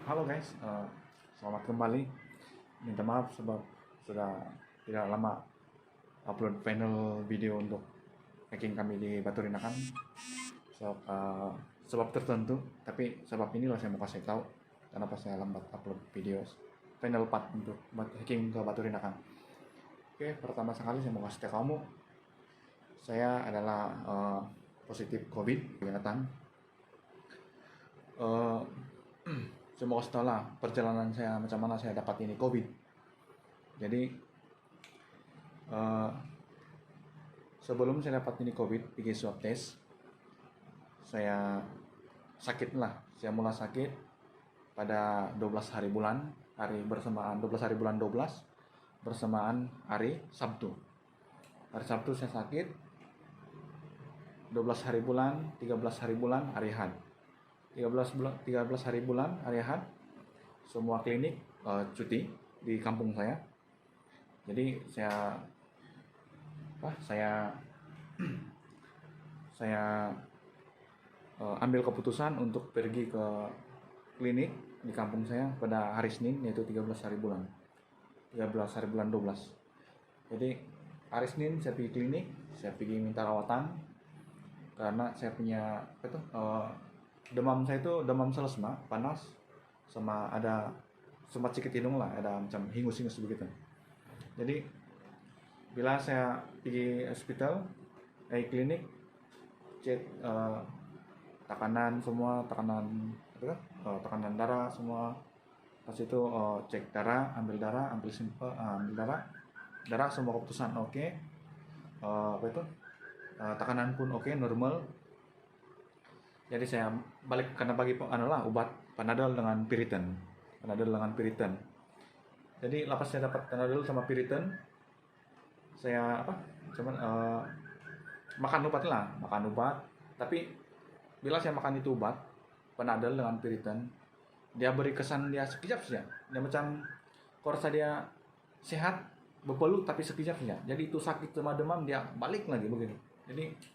Halo guys, selamat kembali. Minta maaf sebab sudah tidak lama upload final video untuk hacking kami di Batu Rinakan. Sebab tertentu, tapi sebab inilah saya mau kasih tahu kenapa saya lambat upload video final part untuk hacking ke Batu Rinakan. Oke, pertama sekali saya mau kasih tahu kamu, saya adalah positif COVID kelihatan. Saya mau kasih tau lah perjalanan saya macam mana saya dapat ini COVID. Jadi sebelum saya dapat ini COVID, pergi swab test, saya sakit lah. Saya mulai sakit pada 12 hari bulan, hari bersamaan 12 hari bulan 12 bersamaan hari Sabtu. Hari Sabtu saya sakit, 12 hari bulan, 13 hari bulan, hari Had. 13 hari bulan hari Ahad, semua klinik cuti di kampung saya. Jadi saya ambil keputusan untuk pergi ke klinik di kampung saya pada hari Senin, yaitu 13 hari bulan 12. Jadi hari Senin saya pergi klinik, saya pergi minta rawatan karena saya punya demam. Saya itu demam selesma, panas, sama ada sempat sakit hidung lah, ada macam hingus-hingus begitu. Jadi bila saya pergi hospital, klinik, cek tekanan semua, tekanan darah semua. Pas itu cek darah, ambil darah semua keputusan oke. Tekanan pun oke, normal. Jadi saya balik karena bagi obat Panadol dengan Piriton. Jadi lepas saya dapat Panadol sama Piriton, saya makan obat. Tapi bila saya makan itu obat Panadol dengan Piriton, dia beri kesan dia sekejap saja. Dia macam korsa dia sehat, berpeluh tapi sekejap saja. Jadi itu sakit sama demam dia balik lagi begini. Jadi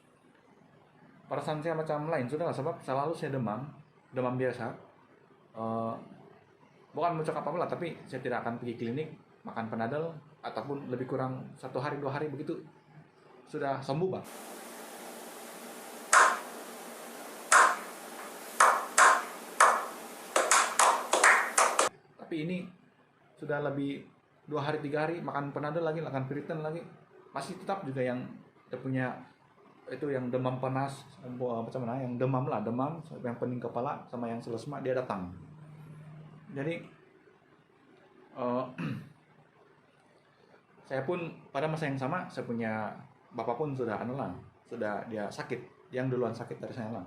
perasaan saya macam lain sudah, sebab selalu saya demam biasa. Bukan mencekap apa lah, tapi saya tidak akan pergi klinik makan Panadol ataupun lebih kurang 1 hari 2 hari begitu sudah sembuh bang. Tapi ini sudah lebih 2 hari 3 hari makan Panadol lagi, makan Piriton lagi, masih tetap juga yang punya itu yang demam panas, macam mana, yang demam, yang pening kepala sama yang selesma dia datang. Jadi saya pun pada masa yang sama, saya punya bapak pun sudah dia sakit, yang duluan sakit dari saya lah.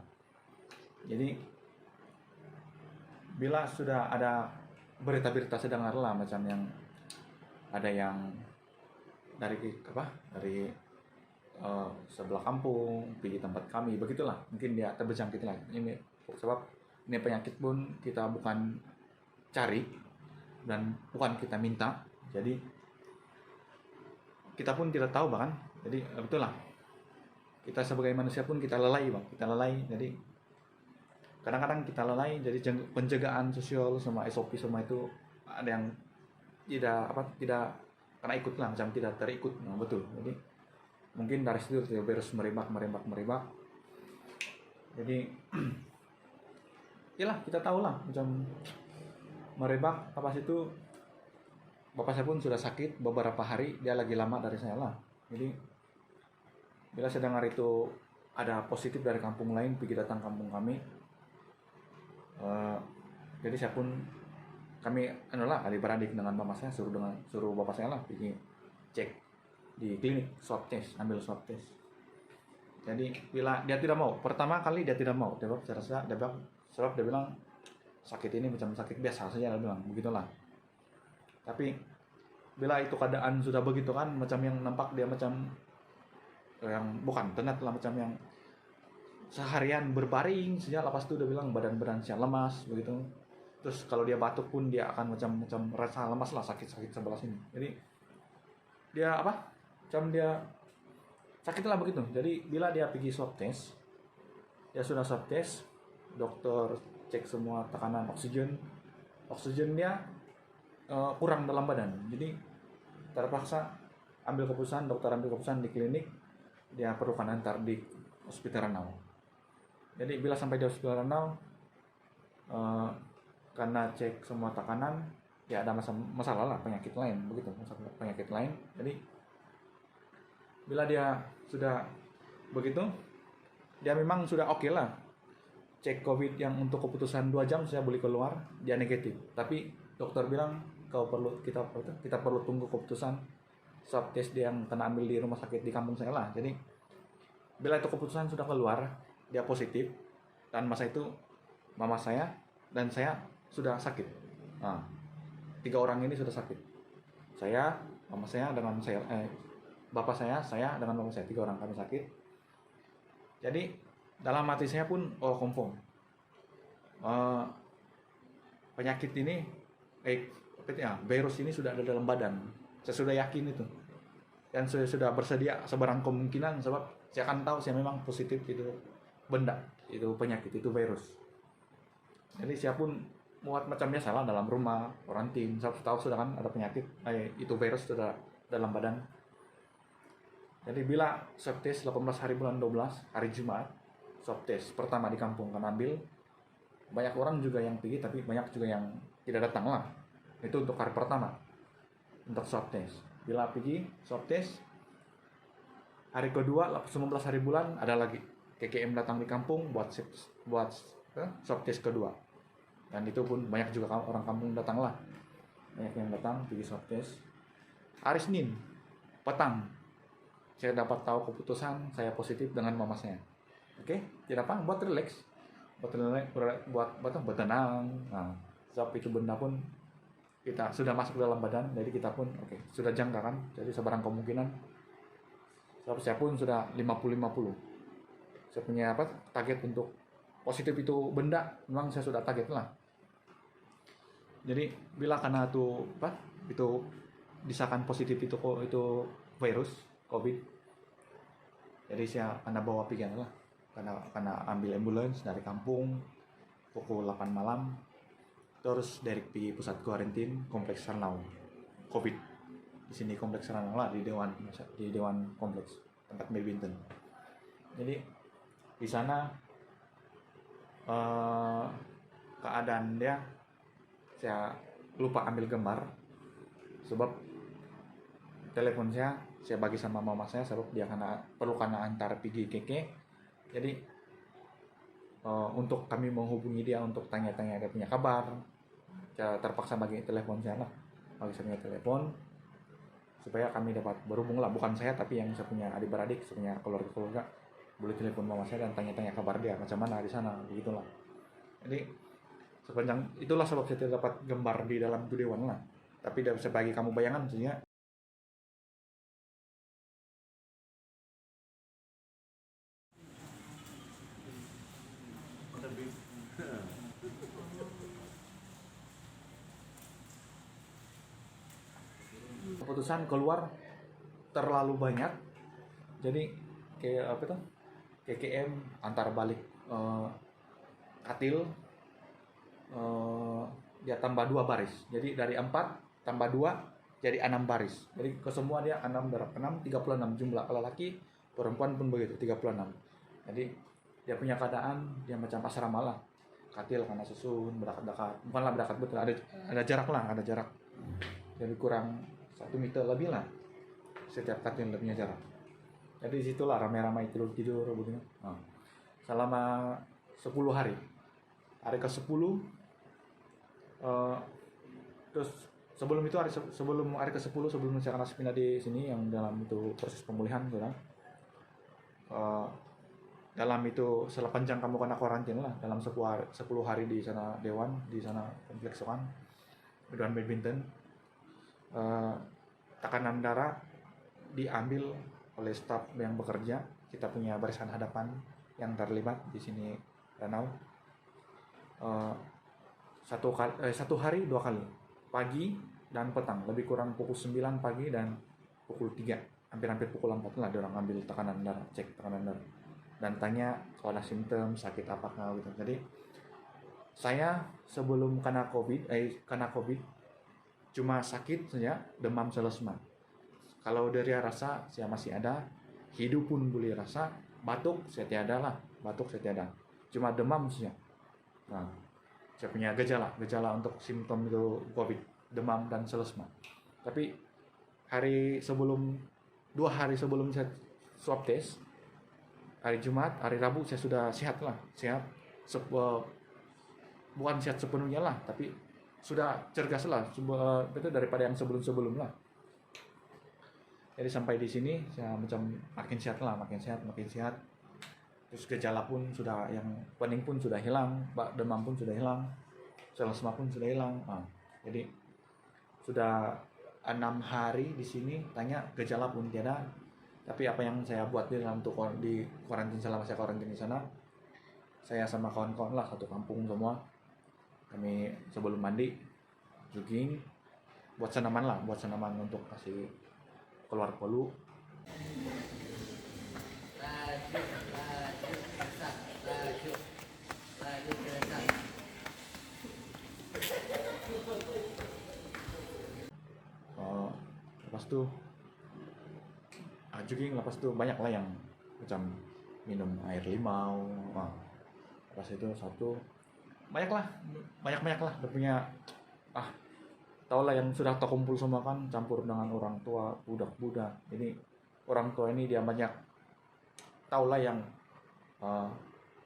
Jadi bila sudah ada berita-berita saya dengar lah, macam yang ada yang dari sebelah kampung pergi tempat kami begitulah, mungkin dia terjangkit lah. Ini sebab ini penyakit pun kita bukan cari dan bukan kita minta, jadi kita pun tidak tahu bahkan. Jadi betul lah, kita sebagai manusia pun kita lalai. Jadi kadang-kadang kita lalai. Jadi penjagaan sosial sama SOP semua itu ada yang tidak kena ikut lah, macam tidak terikut. Nah, betul. Jadi mungkin dari situ terus merebak. Jadi iyalah, kita tahu lah macam merebak. Pas itu bapak saya pun sudah sakit beberapa hari, dia lagi lama dari saya lah. Jadi bila saya dengar itu ada positif dari kampung lain pergi datang kampung kami, jadi kami adik-beradik dengan mama saya suruh bapak saya lah pergi cek di klinik, ambil swab test. Jadi bila dia tidak mau, pertama kali dia tidak mau, sebab dia bilang sakit ini macam sakit biasa saja, dia bilang begitulah. Tapi bila itu keadaan sudah begitu kan, macam yang nampak dia macam yang bukan tenat lah, macam yang seharian berbaring saja, lepas itu dia bilang badan saya lemas begitu. Terus kalau dia batuk pun dia akan macam rasa lemas lah, sakit sebelah sini. Jadi dia macam dia sakit lah begitu. Jadi bila dia pergi swab test, dia sudah swab test, dokter cek semua tekanan oksigen, oksigen dia kurang dalam badan, jadi terpaksa dokter ambil keputusan di klinik dia perlukan antar di Hospital Ranau. Jadi bila sampai di Hospital Ranau, karena cek semua tekanan, ya ada masalah lah, penyakit lain begitu, penyakit lain. Jadi bila dia sudah begitu, dia memang sudah oke lah. Cek COVID yang untuk keputusan 2 jam saya boleh keluar, dia negatif. Tapi dokter bilang kita perlu tunggu keputusan swab test dia yang kena ambil di rumah sakit di kampung saya lah. Jadi bila itu keputusan sudah keluar, dia positif, dan masa itu mama saya dan saya sudah sakit. Nah, 3 orang ini sudah sakit. Saya, mama saya dengan bapak saya dengan bapak saya, 3 orang kami sakit. Jadi dalam hati saya pun confirm penyakit ini, virus ini sudah ada dalam badan. Saya sudah yakin itu, dan saya sudah bersedia sebarang kemungkinan, sebab saya akan tahu saya memang positif itu benda, itu penyakit, itu virus. Jadi saya pun muat macam biasa lah dalam rumah, karantin. Saya tahu sudah kan ada penyakit, itu virus sudah dalam badan. Jadi bila swab test 18 hari bulan 12, hari Jumat, swab test pertama di kampung kan ambil. Banyak orang juga yang pergi, tapi banyak juga yang tidak datang lah. Itu untuk hari pertama, untuk swab test. Bila pergi swab test, hari kedua 19 hari bulan ada lagi KKM datang di kampung buat swab test kedua. Dan itu pun banyak juga orang kampung datang lah. Banyak yang datang pergi swab test. Hari Senin petang saya dapat tahu keputusan saya positif dengan mama saya. Oke, tidak apa, buat relax, buat tenang. Nah, sebab itu benda pun kita sudah masuk dalam badan, jadi kita pun sudah jangka kan. Jadi sebarang kemungkinan, sebab saya pun sudah 50-50. Saya punya target untuk positif itu benda, memang saya sudah target lah. Jadi bila karena itu disahkan positif itu virus COVID, jadi saya karena bawa pikiran lah, karena ambil ambulans dari kampung pukul 8 malam, terus dari pusat kuarantin kompleks Ranau COVID. Di sini kompleks Ranau lah, di dewan kompleks tempat badminton. Jadi di sana keadaan dia, saya lupa ambil gambar, sebab telepon saya bagi sama mama saya, sebab dia perlu antar pergi KK. Jadi untuk kami menghubungi dia untuk tanya-tanya dia punya kabar, saya terpaksa bagi telepon saya lah, bagi saya punya telepon supaya kami dapat berhubung lah. Bukan saya, tapi yang saya punya adik-beradik, saya punya keluarga boleh telepon mama saya dan tanya-tanya kabar dia macam mana di sana, begitulah. Jadi sepanjang itulah sebab saya tidak dapat gambar di dalam itu dewan lah, tapi saya bagi kamu bayangan saja. Keputusan keluar terlalu banyak, jadi kayak KKM antar balik katil, dia tambah 2 baris, jadi dari 4 tambah 2 jadi 6 baris. Jadi ke semua dia 6 36 jumlah. Kalau laki perempuan pun begitu 36. Jadi dia punya keadaan dia macam asrama lah, katil karena susun berdekat-dekat, bukanlah berdekat betul, ada jarak lah, ada jarak. Jadi kurang 1 meter lebih lah setiap katil punya jarak. Jadi disitulah ramai-ramai tidur begini. Nah, selama 10 hari. Hari ke-10 terus sebelum hari ke-10 sebelum saya kena pindah di sini, yang dalam itu proses pemulihan sekarang, dalam itu sepanjang kamu kena karantina lah, dalam 10 hari di sana dewan, di sana kompleks kan dewan badminton, tekanan darah diambil oleh staf yang bekerja. Kita punya barisan hadapan yang terlibat di sini Ranau. 1 hari 2 kali, pagi dan petang, lebih kurang pukul 9 pagi dan pukul 3, hampir pukul 4 lah dia orang ambil tekanan darah, cek tekanan darah dan tanya kalau ada simptom sakit apakah gitu. Jadi Saya sebelum kena COVID cuma sakit saja, demam selesma. Kalau dari rasa saya masih ada, hidup pun boleh rasa, batuk saya tiada lah, batuk saya tiada. Cuma demam saja. Nah, saya punya gejala untuk simptom itu COVID, demam dan selesma. Tapi dua hari sebelum saya swab test, hari Jumat, hari Rabu saya sudah sehat lah, bukan sehat sepenuhnya lah, tapi sudah cergas lah, itu daripada yang sebelum lah. Jadi sampai di sini saya macam makin sehat. Terus gejala pun sudah, yang pening pun sudah hilang, demam pun sudah hilang, selesma pun sudah hilang. Nah, jadi sudah 6 hari di sini, tanya gejala pun tiada. Tapi apa yang saya buat di karantin, selama saya karantin di sana, saya sama kawan-kawan lah, satu kampung semua, kami sebelum mandi jogging, buat senaman untuk kasih keluar polu. Lepas tu jogging, lepas tu banyak lah yang macam minum air limau. Lepas itu banyak lah dia punya tau lah yang sudah terkumpul semua kan, campur dengan orang tua, budak-budak. Jadi orang tua ini dia banyak tau lah yang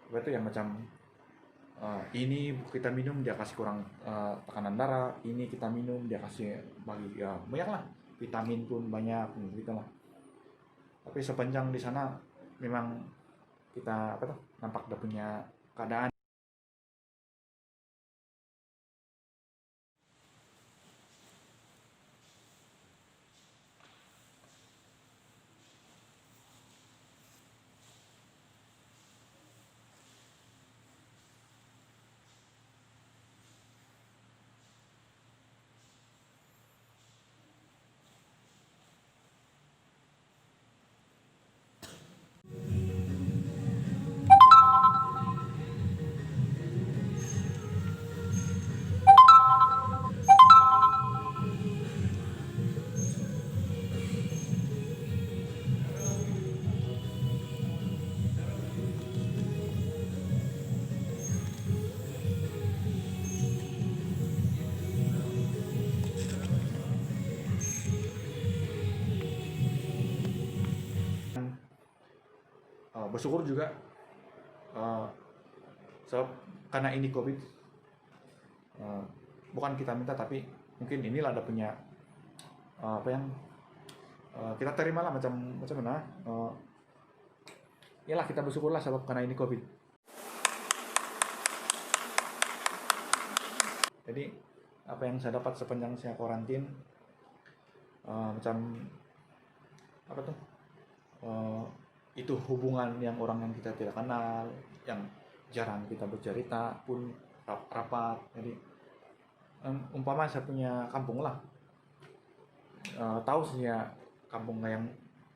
itu yang macam ini kita minum dia kasih kurang tekanan darah, ini kita minum dia kasih bagi banyak lah, vitamin pun banyak gitu lah. Tapi sepanjang di sana memang kita nampak dia punya keadaan. Bersyukur juga sebab karena ini COVID, bukan kita minta, tapi mungkin inilah ada punya apa yang kita terima lah, macam mana, yalah kita bersyukurlah sebab karena ini COVID. Jadi apa yang saya dapat sepanjang saya karantin, macam itu hubungan yang orang yang kita tidak kenal, yang jarang kita bercerita pun rapat. Jadi umpama saya punya kampung lah, tahu saya kampung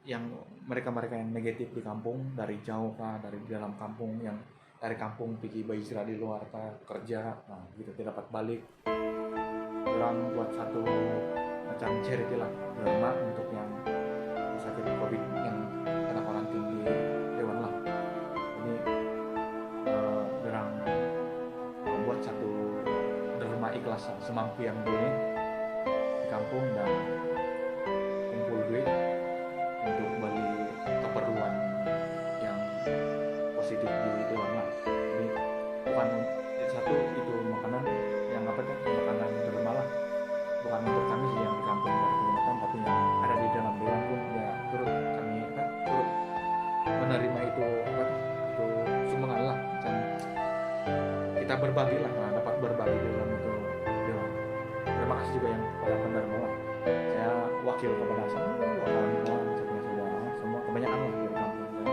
yang mereka yang negatif di kampung, dari jauh kah, dari dalam kampung, yang dari kampung pergi berhijrah di luar kah, kerja, gitu tidak dapat balik. Orang buat satu macam charity lah di rumah untuk yang sakit COVID yang kena karantin di Dewan lah. Ini orang buat satu derma ikhlas semampu yang boleh di kampung, dan kumpul duit untuk beli keperluan yang positif di Dewan lah. Jadi bukan satu itu makanan yang makanan derma lah, bukan untuk kami sih yang di kampung dari Kalimantan, tapi yang ada di dalam Dewan pun ya turut kami turut menerima itu sumbangan lah, dan kita berbagi lah, dapat berbagi di dalam itu Dewan. Terima kasih juga yang pada penerima lah. Saya wakil kepada semua kawan-kawan, saya punya saudara semua, kebanyakan lah dari kampung saya,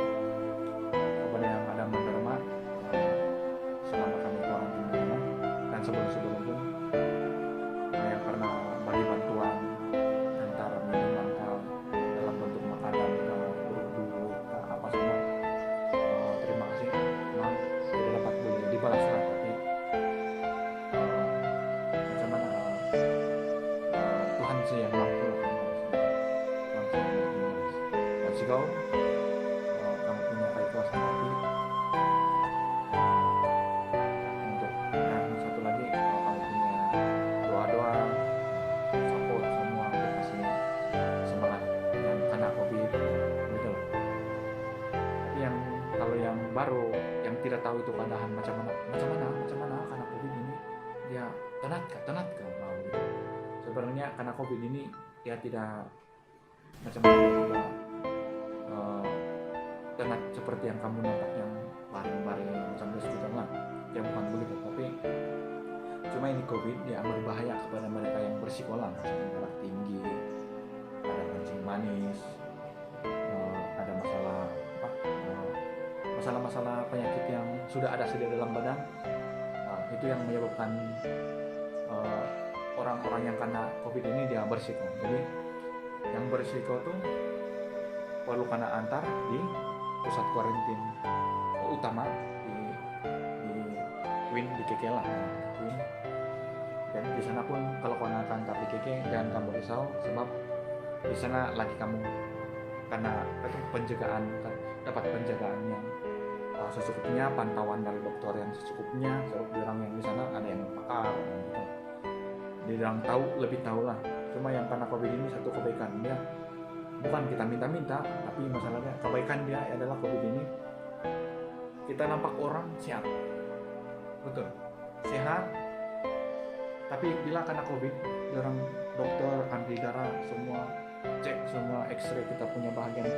kepada yang ada menerima selama kami karantina di sana, dan sebelum pun yang pernah bagi bantuan antar minuman dalam bentuk makanan duit apa semua. Terima kasih, memang tidak dapat boleh dibalas lah, tapi masih yang mampu lah, mampu minimalis. Dan jika kamu punya keikhlasan hati untuk, dan satu lagi kalau kamu punya doa-doa support semua untuk kasih semangat dan karena COVID gitu loh. Tapi yang kalau yang baru yang tidak tahu itu keadaan macam mana karena COVID ini dia tenat mau gitu. Sebenarnya karena COVID ini dia tidak macam mana tidak tenat seperti yang kamu nampak yang baring-baring macam di hospital lah, ya bukan begitu. Tapi cuma ini COVID dia berbahaya kepada mereka yang bersikolah, misalnya darah tinggi, ada kencing manis, ada masalah penyakit yang sudah ada sedia dalam badan. Itu yang menyebabkan orang-orang yang kena COVID ini dia bersiko. Jadi yang bersiko tuh perlu kena antar di pusat karantin utama di Win di KK lah, Win. Dan di sana pun kalau kena antar di KK jangan kamu risau, sebab di sana lagi kamu karena itu penjagaan, dapat penjagaan yang secukupnya, pantauan dari dokter yang secukupnya. Sebab orang yang di sana ada yang pakar gitu. Dia orang lebih tahu lah. Cuma yang karena COVID ini satu kebaikan dia, bukan kita minta-minta, tapi masalahnya kebaikan dia adalah COVID ini kita nampak orang sehat, betul sehat, tapi bila kena COVID orang dokter ambil darah semua, cek semua, X-ray kita punya bagian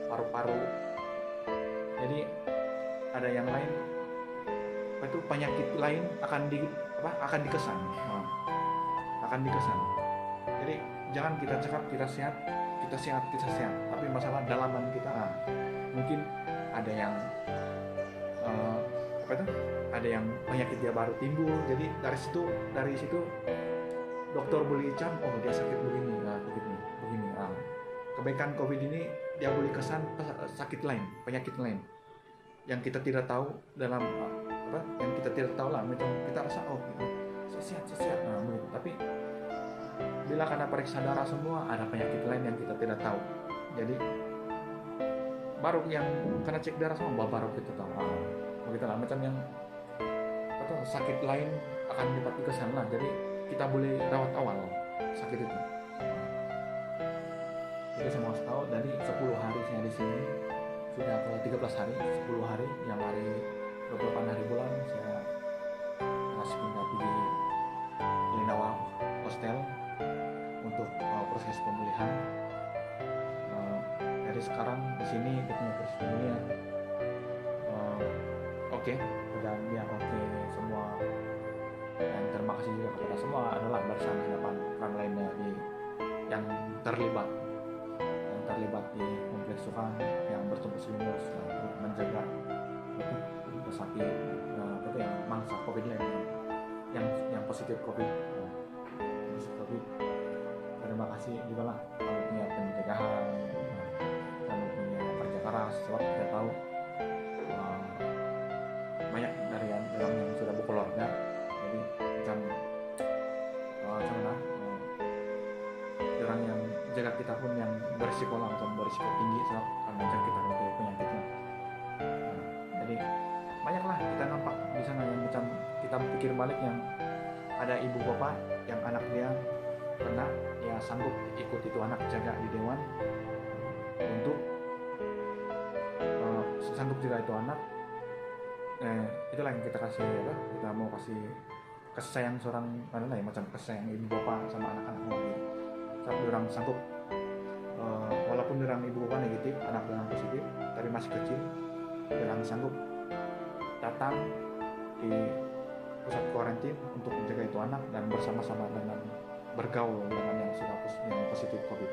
paru-paru, jadi ada yang lain itu penyakit lain akan dikesan. Jadi jangan kita cakap kita sehat, tapi masalah dalaman kita mungkin ada yang ada yang penyakit dia baru timbul. Jadi dari situ dokter boleh cam, oh dia sakit begini. Kebaikan COVID ini dia boleh kesan sakit lain, penyakit lain yang kita tidak tahu dalam yang kita tidak tahu lah. Macam kita rasa saya sehat begitu. Tapi bila karena periksa darah semua ada penyakit lain yang kita tidak tahu. Jadi baru yang kena cek darah semua baru kita tahu. Begitulah macam yang sakit lain akan dapat dikesan lah. Jadi kita boleh rawat awal sakit itu. Jadi saya mau tahu dari 10 hari saya di sini sudah ke 13 hari, 10 hari, yang hari 28 hari bulan saya masih pindah di Linawa Hostel untuk proses pemulihan. Jadi sekarang di sini kita punya proses pemulihan oke, dan ya oke semua. Dan terima kasih juga kepada semua adalah barisan hadapan orang lainnya yang terlibat di kompleks Tuhan yang bertugas lumus untuk menjaga sakit yang mangsa COVID lain yang positif COVID. Terima kasih juga lah kalau punya pencegahan, kalau punya kerja keras, sebab kita tahu banyak dari orang yang sudah berkeluarga. Jadi macam orang yang jaga kita pun yang berisiko lah, macam berisiko tinggi sebab karena kita ada penyakitnya. Jadi banyaklah kita nampak di sana yang macam kita pikir balik yang ada ibu bapak yang anak dia kena, ya sanggup ikut itu anak jaga di dewan untuk sanggup jaga itu anak. Itulah yang kita kasih kita mau kasih kasih sayang seorang macam kasih sayang ibu bapak sama anak-anak gitu. Saat orang sanggup walaupun orang ibu bapak negatif, anak orang positif tapi masih kecil, orang sanggup datang di pusat karantin untuk menjaga itu anak dan bersama-sama dengan bergaul dengan yang sudah positif COVID.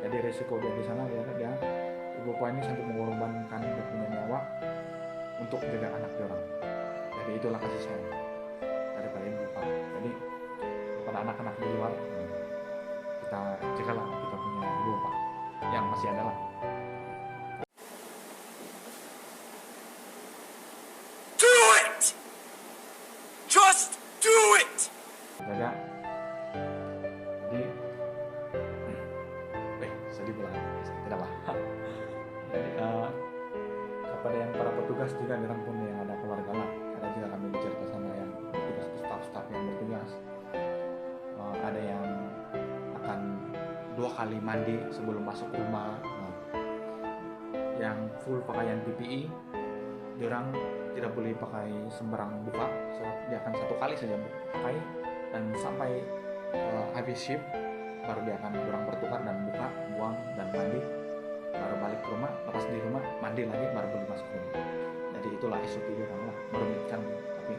Jadi resiko dia di sana dia ibu bapak ini sanggup mengorbankan dia punya nyawa untuk menjaga anak dia orang. Jadi itulah kasih sayang daripada ibu bapak. Jadi kepada anak-anak di luar kita jagalah kita punya ibu bapak yang masih ada lah. Do it! Just do it! Jaga. Jadi kali mandi sebelum masuk rumah. Yang full pakaian PPE, diorang tidak boleh pakai sembarang buka. Dia akan 1 kali saja pakai, dan sampai habis shift baru dia akan diorang bertukar dan buka, buang dan mandi, baru balik ke rumah. Lepas di rumah mandi lagi baru boleh masuk rumah. Jadi itulah SOP diorang lah, merumitkan, tapi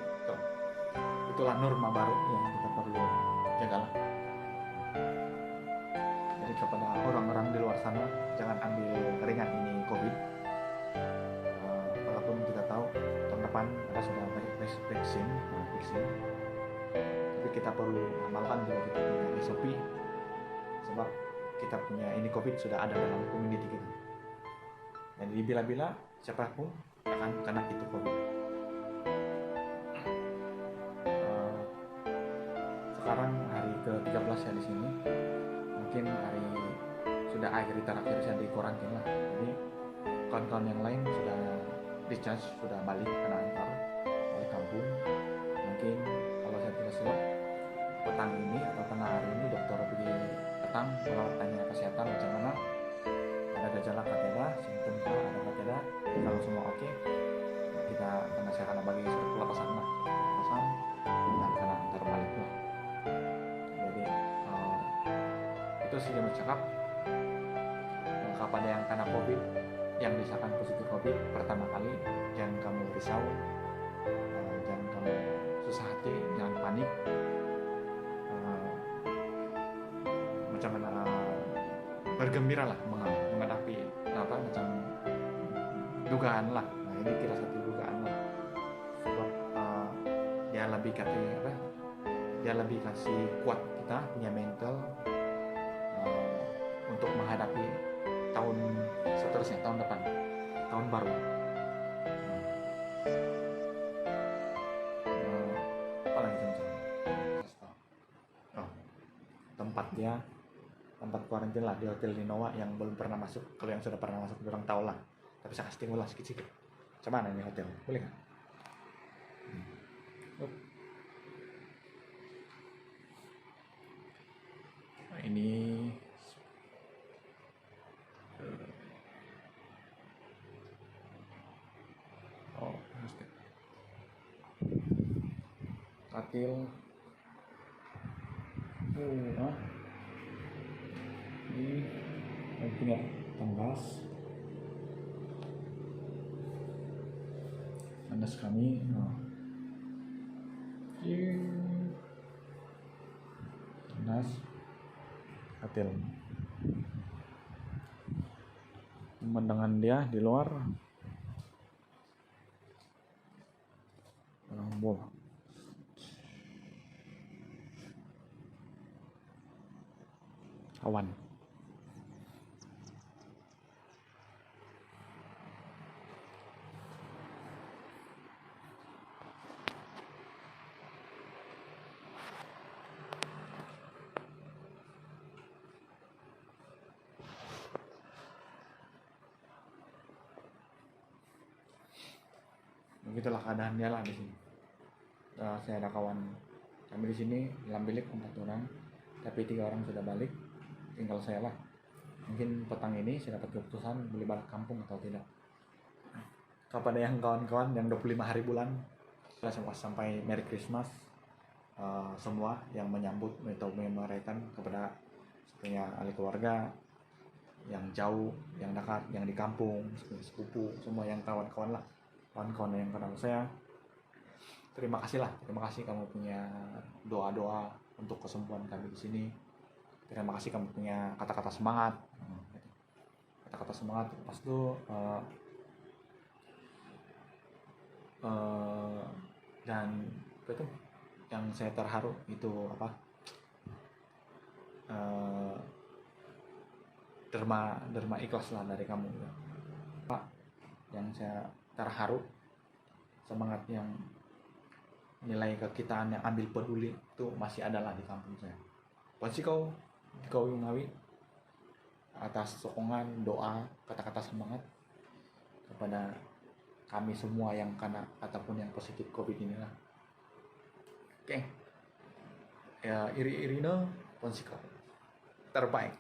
itulah norma baru yang kita perlu jaga lah. Jadi kepada orang-orang di luar sana, jangan ambil ringan ini COVID. Walaupun kita tahu tahun depan ada sudah vaksin, tapi kita perlu amalkan juga kita punya SOP, sebab kita punya ini COVID sudah ada dalam community kita. Jadi bila-bila siapapun akan kena itu COVID. Sekarang hari ke-13 ya di sini. Mungkin hari sudah akhir terakhir saya di karantin lah. Jadi kawan-kawan yang lain sudah discharge, sudah balik kena antar dari kampung. Mungkin kalau saya tidak salah petang ini atau tengah hari ini dokter pergi petang kalau tanya kesehatan macam mana, ada gejala kateda, simptom ada kateda, kalau semua oke, kita karena saya akan bagi surat pelepasan dan karena antar balik lah. Jadi itu sih yang bercakap kepada yang kena COVID, yang disahkan positif COVID pertama kali, jangan kamu risau, jangan kamu susah hati, jangan panik. Macam mana bergembira lah menghadapi macam dugaan lah. Nah ini kira satu dugaan lah, sebab dia lebih kasih kuat kita punya mental untuk menghadapi tahun seterusnya, tahun depan, tahun baru. Apa lagi tempat kuarantin lah di Hotel Linoa yang belum pernah masuk. Kalau yang sudah pernah masuk orang tahu lah, tapi saya kasih ulas sedikit. Macam mana ini hotel, boleh nggak? Nah, ini katil ini punya tanggas kami. Tanggas katil pemandangan dia di luar orang bola. Awan. Begitulah keadaannya lah di sini. Saya ada kawan kami di sini dalam bilik 4 orang, tapi 3 orang sudah balik. Tinggal saya lah. Mungkin petang ini saya dapat keputusan boleh balik kampung atau tidak. Kepada yang kawan-kawan yang 25 hari bulan, sampai Merry Christmas semua yang menyambut atau merayakan, kepada sepunya ahli keluarga yang jauh, yang dekat, yang di kampung, sepupu, semua yang kawan-kawan lah, kawan-kawan yang kenal saya. Terima kasih kamu punya doa-doa untuk kesembuhan kami di sini. Terima kasih kamu punya kata-kata semangat. Pas itu dan itu yang saya terharu itu derma ikhlas lah dari kamu, Pak. Yang saya terharu semangat yang nilai kekitaan yang ambil peduli itu masih ada lah di kampung saya. Pasti kau ngawi atas sokongan, doa, kata-kata semangat kepada kami semua yang kena ataupun yang positif COVID ini lah. Oke. Ya iri-irina pasti kau terbaik.